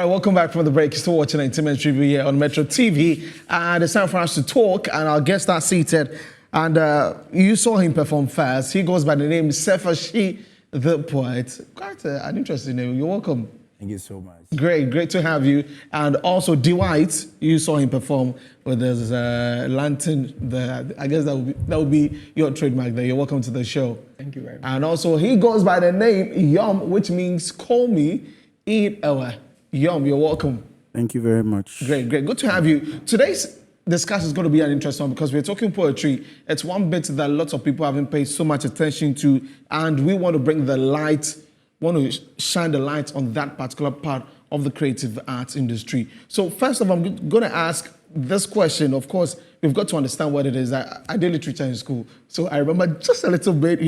All right, welcome back from the break. You're still watching Intimate Review here on Metro TV. And it's time for us to talk, and our guests are seated. And you saw him perform first. He goes by the name Sefashie, the poet. Quite an interesting name. You're welcome. Thank you so much. Great to have you. And also Dywhite, you saw him perform with this lantern there. I guess that would be your trademark there. You're welcome to the show. Thank you very much. And also he goes by the name Yum, which means call me eat ewa. Yum, you're welcome. Thank you very much. Great. Good to have you. Today's discussion is going to be an interesting one because we're talking poetry. It's one bit that lots of people haven't paid so much attention to, and we want to bring the light, want to shine the light on that particular part of the creative arts industry. So first of all, I'm going to ask this question. Of course, we've got to understand what it is. I did literature in school, so I remember just a little bit,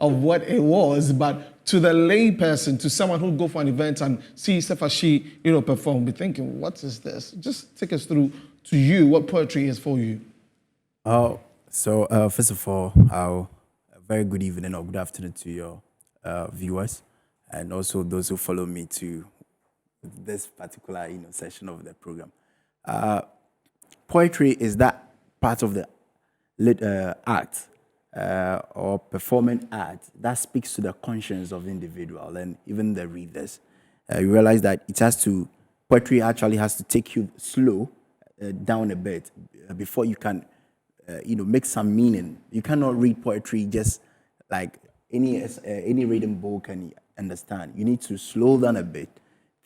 of what it was, but to the lay person, to someone who'll go for an event and see Sefashie, perform, be thinking, what is this? Just take us through to you, what poetry is for you. So first of all, a very good evening or good afternoon to your viewers, and also those who follow me to this particular session of the program. Poetry is that part of the art or performing art that speaks to the conscience of the individual and even the readers. You realize that poetry actually has to take you slow down a bit before you can, make some meaning. You cannot read poetry just like any reading book can understand. You need to slow down a bit,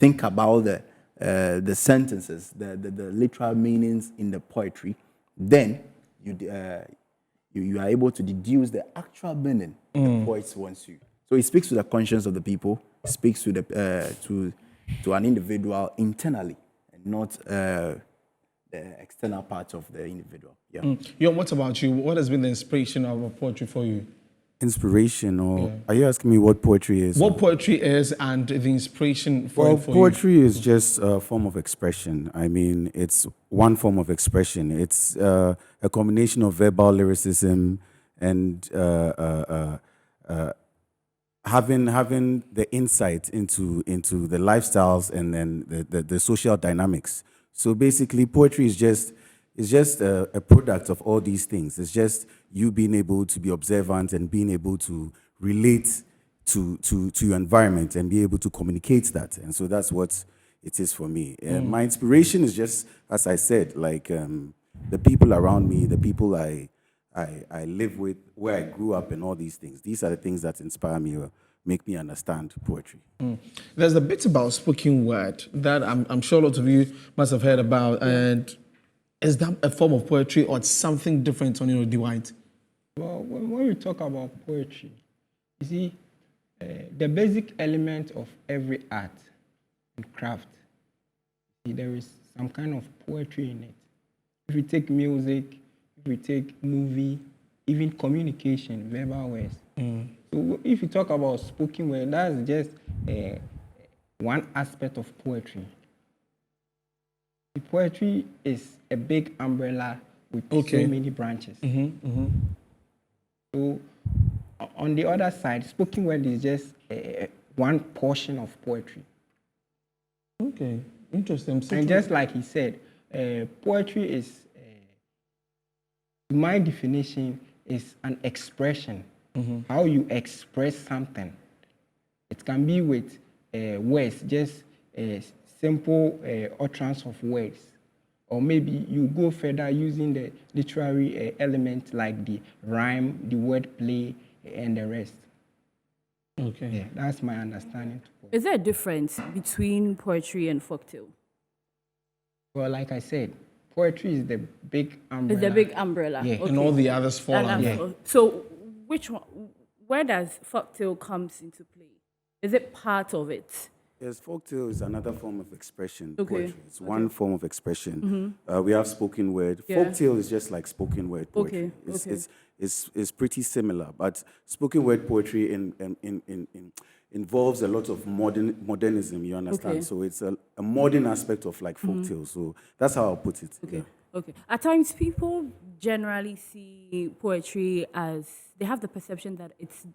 think about the sentences, the literal meanings in the poetry. Then you are able to deduce the actual meaning the poet wants you. So it speaks to the conscience of the people, speaks to to an individual internally, and not the external part of the individual. Yeah. What about you? What has been the inspiration of poetry for you? Inspiration, or are you asking me what poetry is? What poetry is and the inspiration for poetry you? is just a form of expression. I mean, it's one form of expression. It's a combination of verbal lyricism and having the insight into the lifestyles and then the social dynamics. So basically, poetry is just a product of all these things. It's just you being able to be observant and being able to relate to your environment and be able to communicate that. And so that's what it is for me. My inspiration is just, as I said, like the people around me, the people I live with, where I grew up, and all these things. These are the things that inspire me or make me understand poetry. There's a bit about spoken word that I'm sure a lot of you must have heard about. And is that a form of poetry or it's something different on Dywhite? Well, when we talk about poetry, you see, the basic element of every art and craft, there is some kind of poetry in it. If you take music, if you take movie, even communication, verbal words. So if you talk about spoken word, that's just one aspect of poetry. The poetry is a big umbrella with so many branches. So on the other side, spoken word is just one portion of poetry. Okay, interesting. And just like he said, poetry is, my definition, is an expression. How you express something. It can be with words, just simple utterance of words. Or maybe you go further using the literary element like the rhyme, the wordplay, and the rest. Okay. Yeah, that's my understanding. Is there a difference between poetry and folktale? Well, like I said, poetry is the big umbrella. It's the big umbrella. Yeah. Okay. And all the others fall under. So which one, where does folktale comes into play? Is it part of it? Yes, folktale is another form of expression. Okay. Poetry. It's one form of expression. We have spoken word. Yeah. Folktale is just like spoken word poetry. It's pretty similar, but spoken word poetry involves a lot of modernism. You understand? Okay. So it's a modern aspect of like folktale. So that's how I'll put it. Okay. Yeah. Okay. At times, people generally see poetry as they have the perception that it's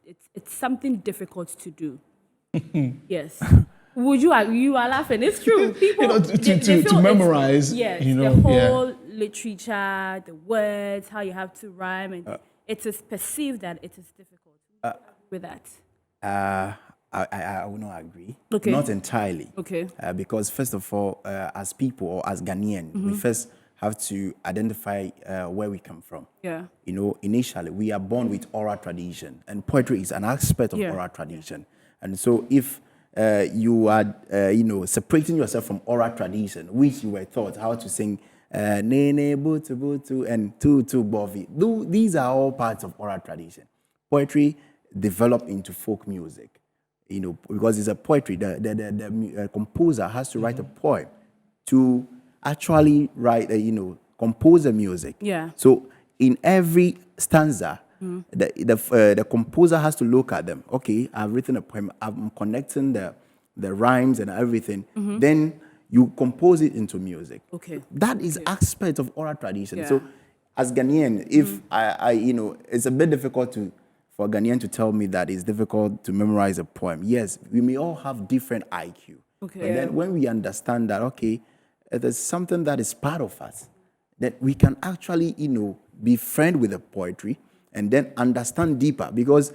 something difficult to do. Yes. Would you are laughing? It's true. People to they feel it's- memorize, yes, you know, the yeah. whole literature, the words, how you have to rhyme, and it is perceived that it is difficult. With that, I will not agree. Okay. Not entirely. Okay. Because first of all, as people or as Ghanaian, we first have to identify where we come from. Yeah. You know, initially we are born with oral tradition, and poetry is an aspect of Yeah. oral tradition. And so, if you are, separating yourself from oral tradition, which you were taught how to sing, nene butu butu and tu bovi, these are all parts of oral tradition. Poetry developed into folk music, you know, because it's a poetry. The composer has to write a poem to actually write, compose the music. Yeah. So in every stanza, the composer has to look at them. Okay, I've written a poem. I'm connecting the rhymes and everything. Then you compose it into music. Okay. That is aspect of oral tradition. So as Ghanaian, if it's a bit difficult for a Ghanaian to tell me that it's difficult to memorize a poem. Yes, we may all have different IQ. Okay. And then when we understand that, okay, there's something that is part of us, that we can actually, be friend with the poetry and then understand deeper. Because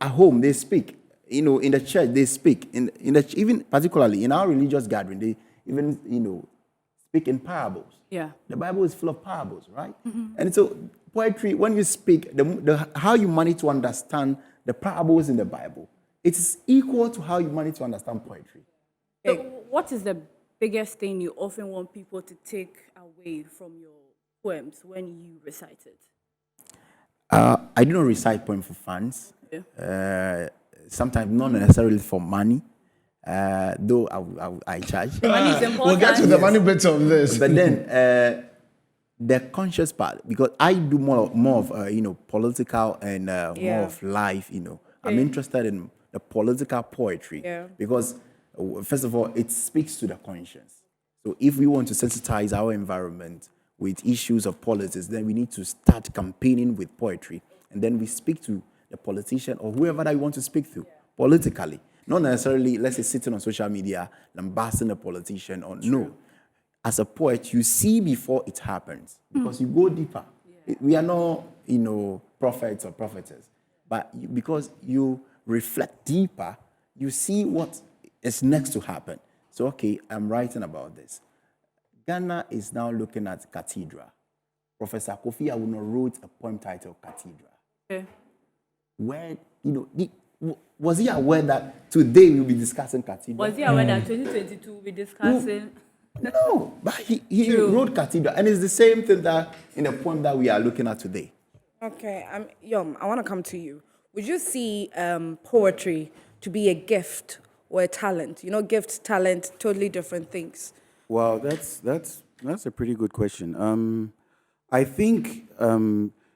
at home, they speak. In the church, they speak. Even particularly in our religious gathering, they even, speak in parables. Yeah. The Bible is full of parables, right? And so poetry, when you speak, how you manage to understand the parables in the Bible, it is equal to how you manage to understand poetry. So what is the biggest thing you often want people to take away from your poems when you recite it? I do not recite poems for fans. Sometimes not necessarily for money, though I charge. Money is important. We'll get to the money bits of this. But then the conscious part, because I do more of political and more of life. I'm interested in the political poetry because first of all, it speaks to the conscience. So if we want to sensitize our environment with issues of politics, then we need to start campaigning with poetry, and then we speak to the politician or whoever that we want to speak to politically. Not necessarily, let's say, sitting on social media, lambasting a politician or no. As a poet, you see before it happens because you go deeper. We are not, prophets or prophetess, but because you reflect deeper, you see what is next to happen. So, okay, I'm writing about this. Ghana is now looking at cathedral. Professor Kofi Awuno wrote a poem titled Cathedral. Okay. Where, was he aware that today we'll be discussing cathedral? Was he aware that 2022 we'll be discussing? No, but he wrote Cathedral, and it's the same thing that in the poem that we are looking at today. Okay, Yom, I want to come to you. Would you see poetry to be a gift or a talent? Gift, talent, totally different things. Well, that's a pretty good question. I think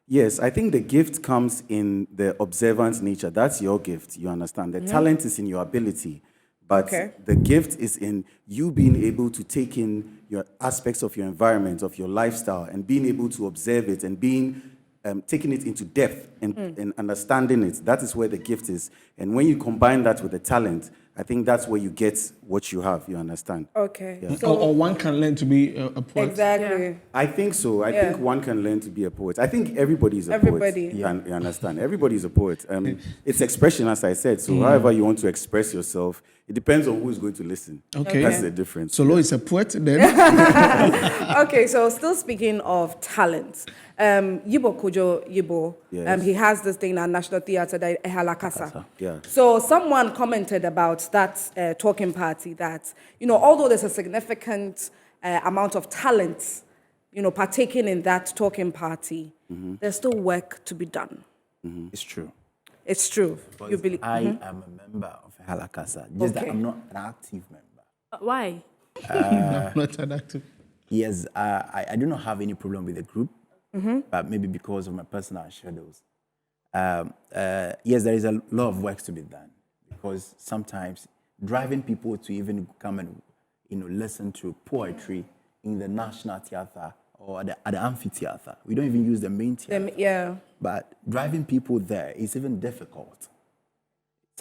yes, I think the gift comes in the observant nature. That's your gift. You understand? The talent is in your ability. But the gift is in you being able to take in your aspects of your environment, of your lifestyle, and being able to observe it and being taking it into depth and understanding it. That is where the gift is. And when you combine that with the talent, I think that's where you get what you have. You understand? Okay. Yeah. So, or one can learn to be a poet. exactly. Yeah. I think so. I think one can learn to be a poet. I think everybody is a Everybody. poet. You understand? Everybody is a poet. It's expression, as I said. So however you want to express yourself, it depends on who is going to listen. Okay. That's the difference. Solo is a poet then. Okay, so still speaking of talent, Yibo Kojo Yibo, Yes. he has this thing at National Theatre, that Ehalakasa. Yeah. So someone commented about that talking party that, although there's a significant amount of talent, partaking in that talking party, there's still work to be done. It's true. It's true. You believe? I am a member of Halakasa, just that Okay. I'm not an active member. Why? Not an active. Yes, I do not have any problem with the group, but maybe because of my personal schedules. Yes, there is a lot of work to be done because sometimes driving people to even come and listen to poetry in the National Theatre or at the amphitheatre. We don't even use the main theatre. Yeah. But driving people there is even difficult.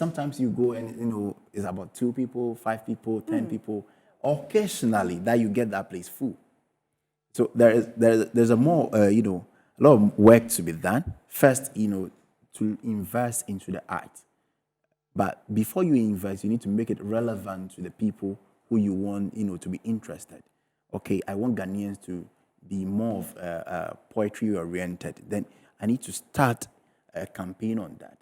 Sometimes you go and, it's about 2 people, 5 people, 10 people. Occasionally, that you get that place full. So there's a more, a lot of work to be done. First, to invest into the art. But before you invest, you need to make it relevant to the people who you want, to be interested. Okay, I want Ghanaians to be more of poetry oriented. Then I need to start a campaign on that.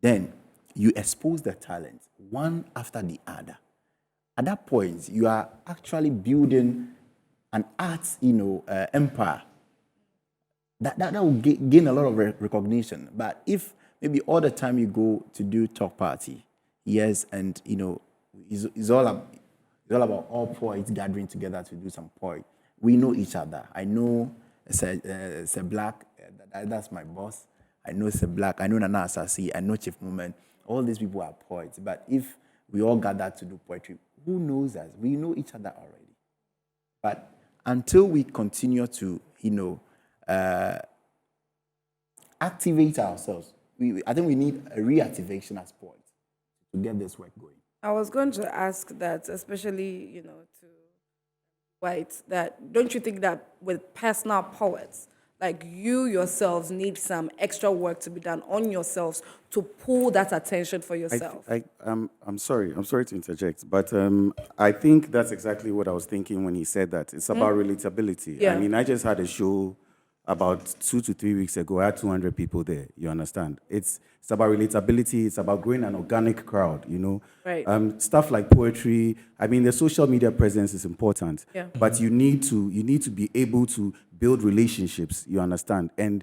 Then you expose the talent one after the other. At that point, you are actually building an arts, empire. That will gain a lot of recognition. But if maybe all the time you go to do talk party, yes, and it's all about all poets gathering together to do some poetry. We know each other. I know it's a Black, that's my boss. I know it's a Black. I know Nana Asasi. I know Chief Moment. All these people are poets. But if we all gather to do poetry, who knows us? We know each other already. But until we continue to, activate ourselves, I think we need a reactivation as poets to get this work going. I was going to ask that, especially, to White, that don't you think that with personal poets, like you yourselves need some extra work to be done on yourselves to pull that attention for yourself? I'm sorry to interject, but I think that's exactly what I was thinking when he said that. It's about relatability. Yeah. I mean, I just had a show about 2 to 3 weeks ago. I had 200 people there, you understand? It's about relatability. It's about growing an organic crowd, Right. Stuff like poetry. I mean, the social media presence is important, Yeah. but you need to be able to build relationships, you understand? And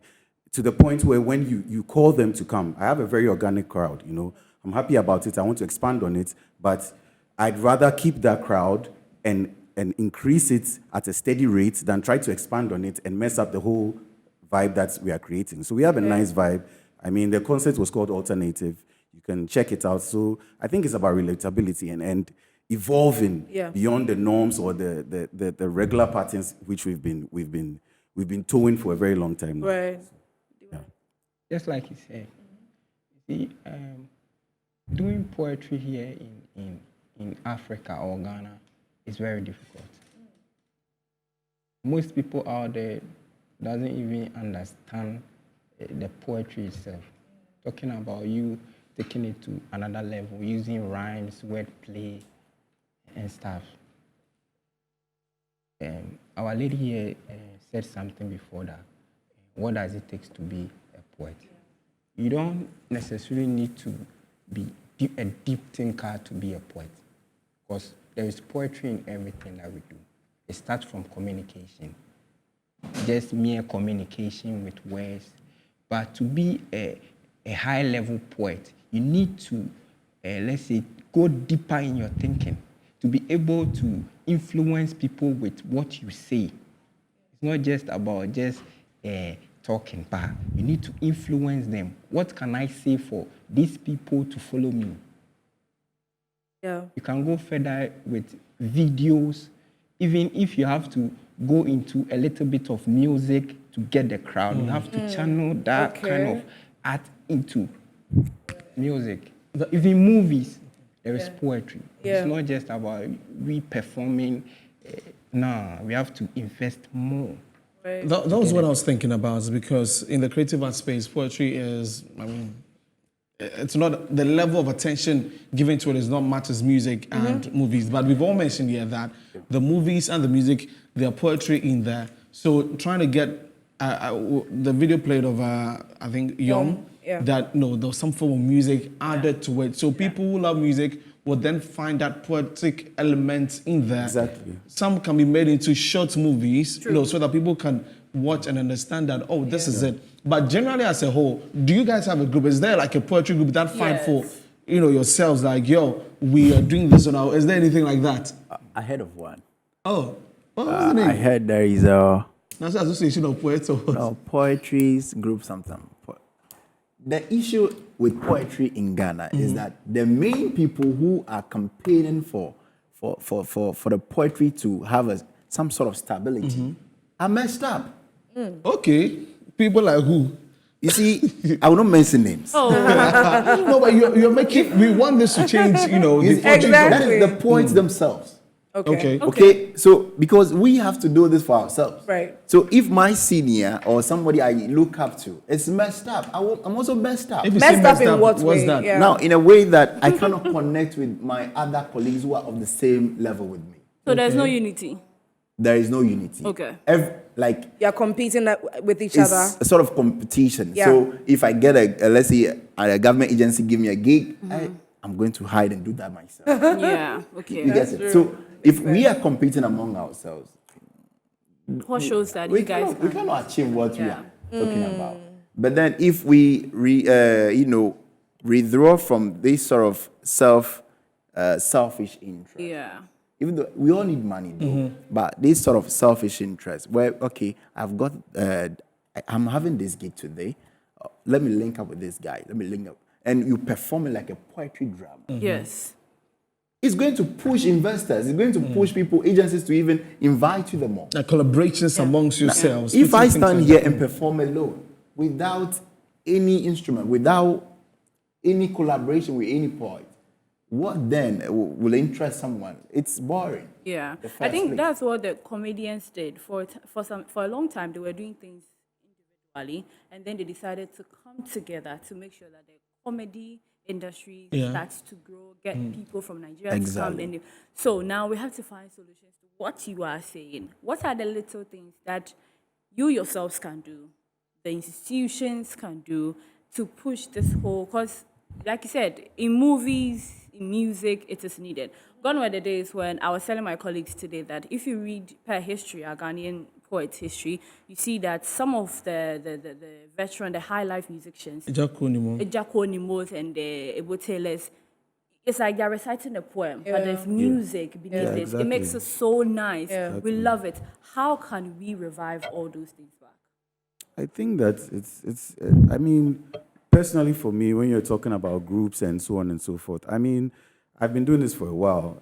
to the point where when you call them to come, I have a very organic crowd, I'm happy about it. I want to expand on it, but I'd rather keep that crowd and increase it at a steady rate than try to expand on it and mess up the whole vibe that we are creating. So we have a nice vibe. I mean, the concert was called Alternative. You can check it out. So I think it's about relatability and evolving beyond the norms or the regular patterns which we've been towing for a very long time now. Right. Just like he said, see, doing poetry here in Africa or Ghana is very difficult. Most people out there doesn't even understand the poetry itself. Talking about you taking it to another level, using rhymes, wordplay, and stuff. Our lady here said something before that. What does it take to be a poet? You don't necessarily need to be a deep thinker to be a poet, because there is poetry in everything that we do. It starts from communication, just mere communication with words. But to be a high-level poet, you need to, let's say, go deeper in your thinking to be able to influence people with what you say. It's not just about talking, but you need to influence them. What can I say for these people to follow me? Yeah. You can go further with videos, even if you have to go into a little bit of music to get the crowd. You have to channel that kind of art into music. Even movies, there is poetry. It's not just about we performing. We have to invest more. Right. That was what I was thinking about, because in the creative art space, poetry is, it's not, the level of attention given to it is not much as music and movies. But we've all mentioned here that the movies and the music, there are poetry in there. So trying to get the video played of, I think, Young, that there was some form of music added to it. So people who love music will then find that poetic element in there. Exactly. Some can be made into short movies, so that people can watch and understand that, oh, this is it. But generally as a whole, do you guys have a group? Is there like a poetry group that fight for, yourselves, like, yo, we are doing this now? Is there anything like that? I heard of one. Oh, what's the name? I heard there is a National Association of Poets or what? poetry's group something. The issue with poetry in Ghana is that the main people who are campaigning for the poetry to have some sort of stability are messed up. Okay, people like who? You see, I will not mention names. Oh, No, but you're making. We want this to change. You know, the fortunes of- That is the poets themselves. Okay. Okay, so because we have to do this for ourselves. Right. So if my senior or somebody I look up to is messed up, I'm also messed up. If you say Messed up in what what's way? that? Yeah. Now, in a way that I cannot connect with my other colleagues who are of the same level with me. so there's no unity. There is no unity. Okay. Like You're competing with each it's other. a sort of competition. Yeah. So if I get let's say a government agency give me a gig, I'm going to hide and do that myself. Yeah. Okay. You get it? So if we are competing among ourselves, What shows that we you guys cannot, we can? cannot achieve what we Yeah. are talking about. But then if we withdraw from this sort of selfish interest, Yeah. even though we all need money, though, but this sort of selfish interest, where okay, I'm having this gig today. Let me link up with this guy. Let me link up, and you perform it like a poetry drama. Yes. It's going to push investors. It's going to push people, agencies to even invite you the more. Like collaborations amongst yourselves. If I putting things stand like here that. and perform alone, without any instrument, without any collaboration with any poet, what then will interest someone? It's boring. Yeah. The I first think place. that's what the comedians did for a long time. They were doing things individually, and then they decided to come together to make sure that the comedy industry Yeah. starts to grow, get people from Nigeria Exactly. to come in. So now we have to find solutions to what you are saying. What are the little things that you yourselves can do, the institutions can do to push this whole, because like you said, in movies, in music, it is needed. Gone were the days when I was telling my colleagues today that if you read per history, our Ghanaian poets' history, you see that some of the veteran, the high life musicians, Ejakunimo. Ejako Nimos and the Ebo Taylors, it's like they're reciting a poem, but there's music beneath Yeah, it. exactly. It makes it so nice. Yeah. We love it. How can we revive all those things back? I think that it's. I mean, personally, for me, when you're talking about groups and so on and so forth, I mean, I've been doing this for a while.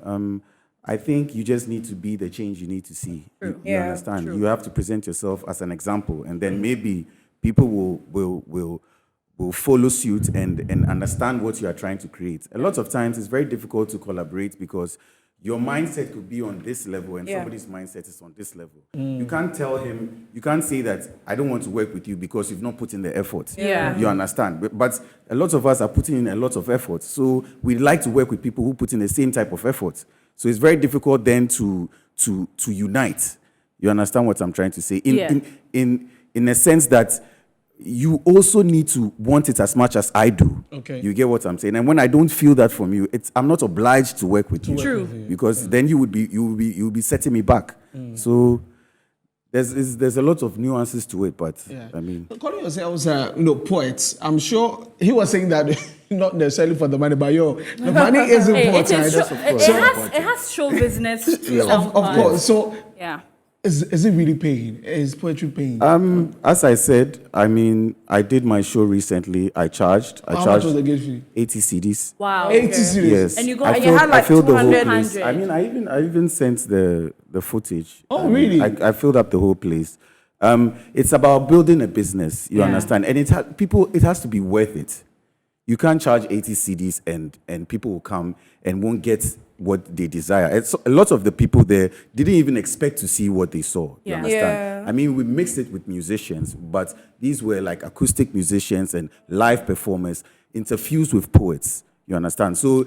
I think you just need to be the change you need to see. You Yeah, understand? true. You have to present yourself as an example, and then maybe people will follow suit and understand what you are trying to create. A lot of times, it's very difficult to collaborate because your mindset could be on this level and Yeah. somebody's mindset is on this level. You can't tell him, you can't say that I don't want to work with you because you've not put in the effort. Yeah. You understand? But a lot of us are putting in a lot of effort. So we like to work with people who put in the same type of effort. So it's very difficult then to unite. You understand what I'm trying to say? In a sense that you also need to want it as much as I do. Okay. You get what I'm saying? And when I don't feel that from you, I'm not obliged to work with you. True. Because then you'll be setting me back. So there's a lot of nuances to it, but Yeah. I mean, Calling yourselves, poets. I'm sure he was saying that not necessarily for the money, but the money is Hey, important. it has show business. to some Of part. course. So Yeah. is it really paying? Is poetry paying? as I said, I mean, I did my show recently. I charged How much was the gate fee? 80 CDs. Wow. 80 series. Yes, And you go- I and you filled, had like I filled the whole 200. place. I mean, I even sent the footage. Oh, I mean, really? I filled up the whole place. It's about building a business. You Yeah. understand? And it has to be worth it. You can't charge 80 CDs and people will come and won't get what they desire. It's, a lot of the people there didn't even expect to see what they saw. You Yeah. understand? Yeah. I mean, we mixed it with musicians, but these were like acoustic musicians and live performers interfused with poets. You understand? So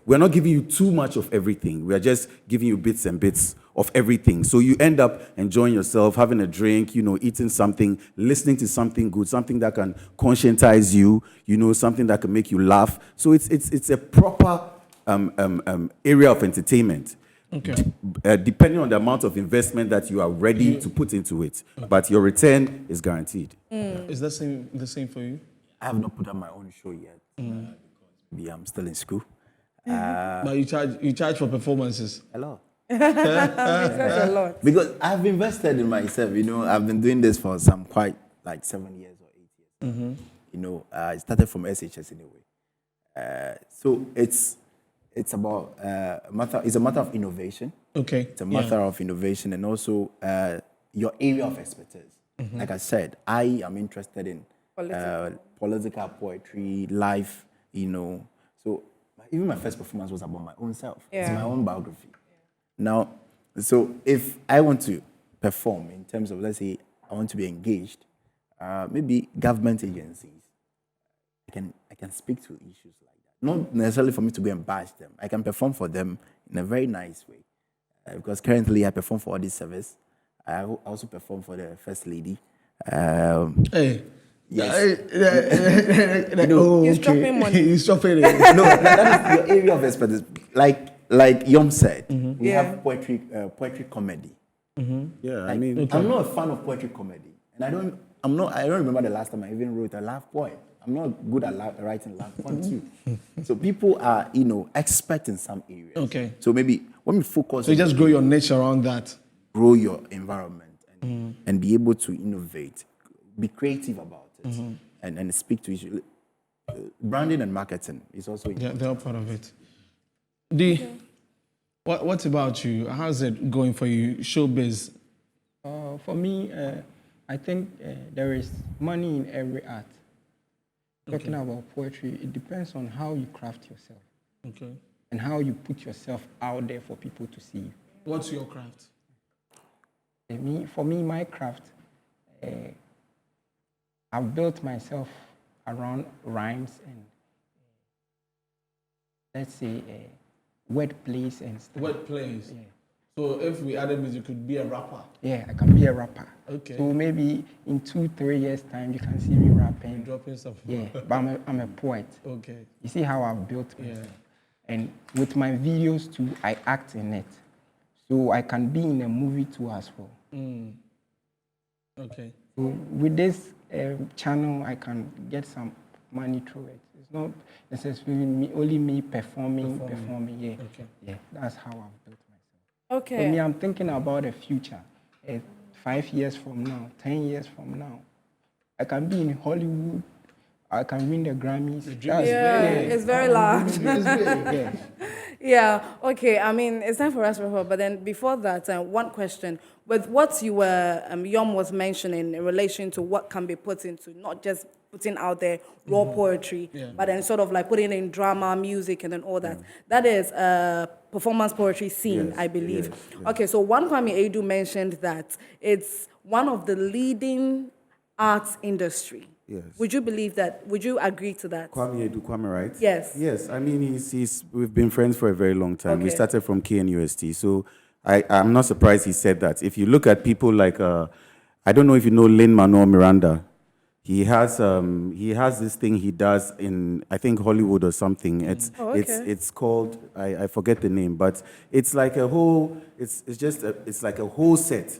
we're not giving you too much of everything. We are just giving you bits and bits of everything. So you end up enjoying yourself, having a drink, eating something, listening to something good, something that can conscientize you, something that can make you laugh. So it's a proper area of entertainment. Okay. Depending on the amount of investment that you are ready to put into it. But your return is guaranteed. Is that the same for you? I have not put up my own show yet. Because I'm still in school. But you charge for performances. A lot. That's a lot. Because I've invested in myself, I've been doing this for some quite like 7 years or 8 years. I started from SHS anyway. So it's about it's a matter of innovation. Okay. It's a matter of innovation and also your area of expertise. Like I said, I am interested in political poetry, life, So even my first performance was about my own self. It's my own biography. Now, so if I want to perform in terms of, let's say, I want to be engaged, maybe government agencies, I can speak to issues like that. Not necessarily for me to go and bash them. I can perform for them in a very nice way. Because currently I perform for Audit Service. I also perform for the First Lady. Hey. Yes. He's dropping money. He's dropping it. No, that is your area of expertise. Like Yom said, we have poetry comedy. Yeah, I mean, I'm not a fan of poetry comedy, and I don't remember the last time I even wrote a laugh poem. I'm not good at writing laugh poem too. So people are, expert in some areas. Okay. So maybe when we focus, So you just grow your niche around that. grow your environment and be able to innovate, be creative about it, and speak to issues. Branding and marketing is also Yeah, they're all part of it. What about you? How's it going for you, showbiz? For me, I think there is money in every art. Talking about poetry, it depends on how you craft yourself Okay. and how you put yourself out there for people to see you. What's your craft? For me, my craft, I've built myself around rhymes and, let's say, word plays and stuff. What plays? Yeah. So if we added music, you could be a rapper. Yeah, I can be a rapper. Okay. So maybe in 2-3 years' time, you can see me rapping. Dropping stuff. Yeah, but I'm a poet. Okay. You see how I've built myself. Yeah. And with my videos too, I act in it. So I can be in a movie too as well. Okay. So with this channel, I can get some money through it. It's not necessarily only me performing. Yeah, Okay. yeah, that's how I've built myself. Okay. For me, I'm thinking about the future. 5 years from now, 10 years from now, I can be in Hollywood. I can win the Grammys. It's very large. Yeah. Yeah, okay. I mean, it's time for us to wrap up. But then before that, one question. With what you were, Yom was mentioning in relation to what can be put into, not just putting out there raw poetry, but then sort of like putting in drama, music, and then all that. That is performance poetry scene, Yes, I believe. yes, yes. Okay, so one Kwame Edu mentioned that it's one of the leading arts industry. Yes. Would you believe that? Would you agree to that? Kwame, right? Yes. Yes. I mean, we've been friends for a very long time. We Okay. started from KNUST, so I'm not surprised he said that. If you look at people like, I don't know if you know Lin-Manuel Miranda. He has this thing he does in, I think, Hollywood or something. It's called, I forget the name, but it's like a whole, it's like a whole set,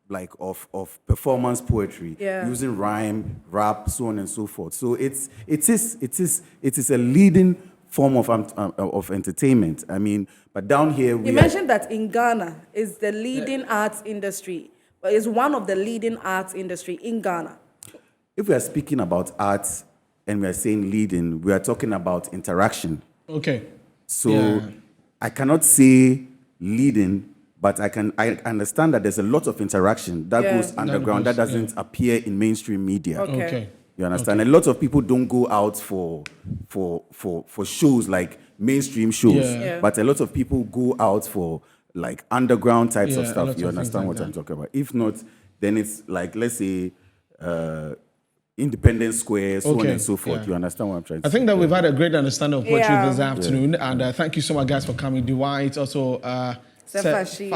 like of performance poetry, using rhyme, rap, so on and so forth. So it is a leading form of entertainment. I mean, but down here You mentioned that in Ghana is the leading arts industry, is one of the leading arts industry in Ghana. if we are speaking about arts and we are saying leading, we are talking about interaction. Okay. So I cannot say leading, but I understand that there's a lot of interaction that goes underground that doesn't appear in mainstream media. Okay. You understand? A lot of people don't go out for shows like mainstream shows, but a lot of people go out for like underground types of Yeah, a stuff. lot You of things understand like what I'm that. talking about? If not, then it's like, let's say, Independence Square, so on Okay, and so forth. yeah. You understand what I'm trying to I say? think that we've had a great understanding of poetry Yeah. this afternoon, and thank you so much, guys, for coming. Dwight, also Sefashie.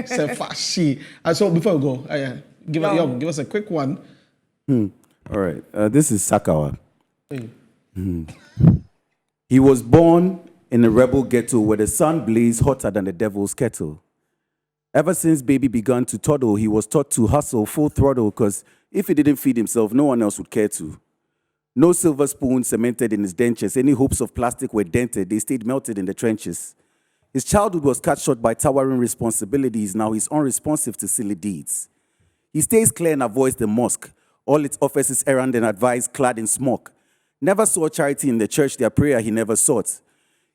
Sefashie. So before we go, give us a quick one. All right. This is Sakawa. Hey. He was born in a rebel ghetto where the sun blazed hotter than the devil's kettle. Ever since baby began to toddle, he was taught to hustle full throttle because if he didn't feed himself, no one else would care to. No silver spoon cemented in his dentures. Any hopes of plastic were dented. They stayed melted in the trenches. His childhood was cut short by towering responsibilities. Now he's unresponsive to silly deeds. He stays clear and avoids the mosque. All its offices errand and advice clad in smoke. Never saw charity in the church, their prayer he never sought.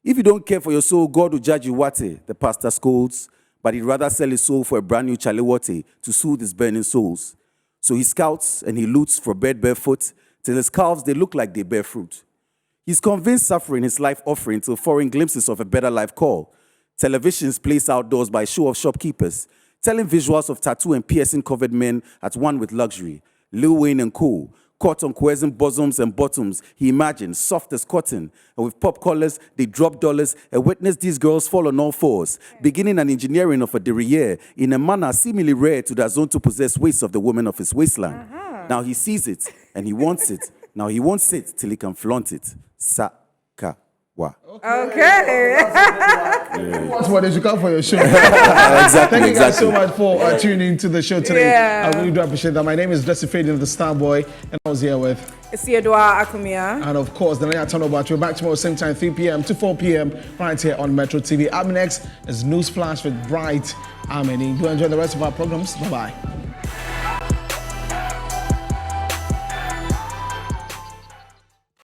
If you don't care for your soul, God will judge you wate, the pastor scolds, but he'd rather sell his soul for a brand new chaliwate to soothe his burning souls. So he scouts and he loots for bread barefoot, till his calves, they look like they bear fruit. He's convinced suffering his life offering till foreign glimpses of a better life call. Televisions placed outdoors by show-off shopkeepers, telling visuals of tattoo and piercing covered men at one with luxury. Lil Wayne and Co. Caught on coercing bosoms and bottoms, he imagined, soft as cotton. And with pop collars, they drop dollars and witness these girls fall on all fours, beginning an engineering of a derriere in a manner seemingly rare to the zone to possess waist of the woman of his waistline. Now he sees it and he wants it. Now he won't sit till he can flaunt it. Sakawa. Okay. That's what they should come for your show. Exactly. Thank you guys so much for tuning into the show today. Yeah. I really do appreciate that. My name is Jesse Faden, the Star Boy, and I was here with. It's Yedwa Akumia. And of course, the Naya Turnover. We're back tomorrow, same time, 3 p.m. to 4 p.m. right here on Metro TV. Up next is News Flash with Bright Amini. Do enjoy the rest of our programs. Bye-bye.